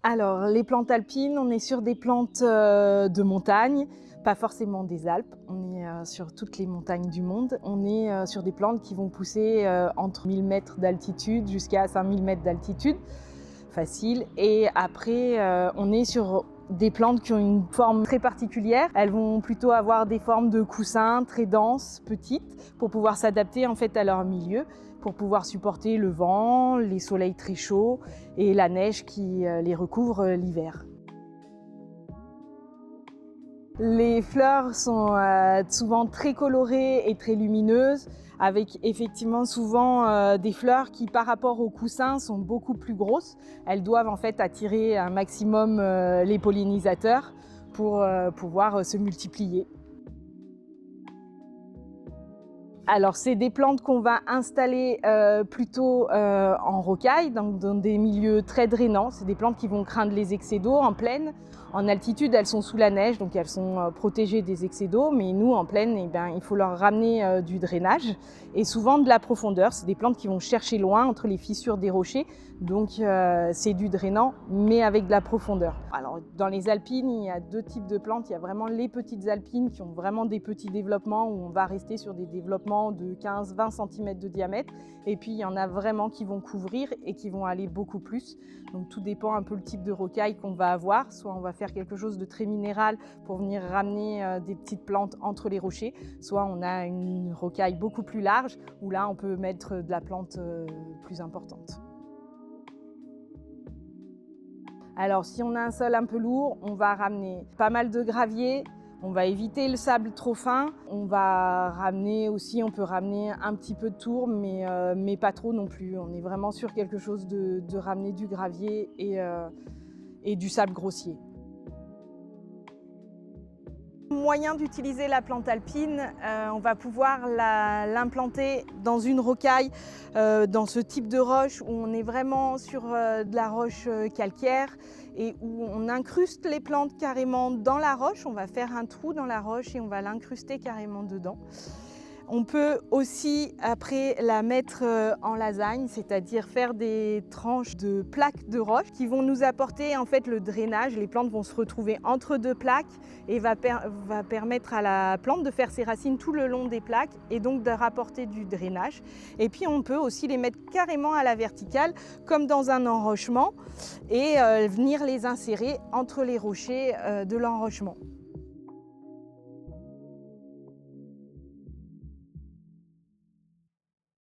Alors, les plantes alpines, on est sur des plantes de montagne, pas forcément des Alpes. On est sur toutes les montagnes du monde. On est sur des plantes qui vont pousser entre 1000 mètres d'altitude jusqu'à 5000 mètres d'altitude, facile. Et après, on est sur des plantes qui ont une forme très particulière. Elles vont plutôt avoir des formes de coussins très denses, petites, pour pouvoir s'adapter en fait à leur milieu, pour pouvoir supporter le vent, les soleils très chauds et la neige qui les recouvre l'hiver. Les fleurs sont souvent très colorées et très lumineuses, avec effectivement souvent des fleurs qui par rapport aux coussins sont beaucoup plus grosses. Elles doivent en fait attirer un maximum les pollinisateurs pour pouvoir se multiplier. Alors, c'est des plantes qu'on va installer plutôt en rocaille, donc dans des milieux très drainants. C'est des plantes qui vont craindre les excès d'eau en plaine. En altitude, elles sont sous la neige, donc elles sont protégées des excès d'eau. Mais nous, en plaine, eh bien, il faut leur ramener du drainage et souvent de la profondeur. C'est des plantes qui vont chercher loin entre les fissures des rochers. Donc, c'est du drainant, mais avec de la profondeur. Alors, dans les alpines, il y a deux types de plantes. Il y a vraiment les petites alpines qui ont vraiment des petits développements où on va rester sur des développements de 15-20 cm de diamètre. Et puis, il y en a vraiment qui vont couvrir et qui vont aller beaucoup plus. Donc, tout dépend un peu le type de rocaille qu'on va avoir. Soit on va faire quelque chose de très minéral pour venir ramener des petites plantes entre les rochers. Soit on a une rocaille beaucoup plus large où là, on peut mettre de la plante plus importante. Alors, si on a un sol un peu lourd, on va ramener pas mal de gravier. On va éviter le sable trop fin. On va ramener aussi, on peut ramener un petit peu de tourbe, mais pas trop non plus. On est vraiment sur quelque chose de ramener du gravier et du sable grossier. Moyen d'utiliser la plante alpine, on va pouvoir l'implanter dans une rocaille, dans ce type de roche où on est vraiment sur de la roche calcaire et où on incruste les plantes carrément dans la roche. On va faire un trou dans la roche et on va l'incruster carrément dedans. On peut aussi après la mettre en lasagne, c'est-à-dire faire des tranches de plaques de roche qui vont nous apporter en fait le drainage. Les plantes vont se retrouver entre deux plaques et va permettre à la plante de faire ses racines tout le long des plaques et donc de rapporter du drainage. Et puis on peut aussi les mettre carrément à la verticale comme dans un enrochement et venir les insérer entre les rochers de l'enrochement.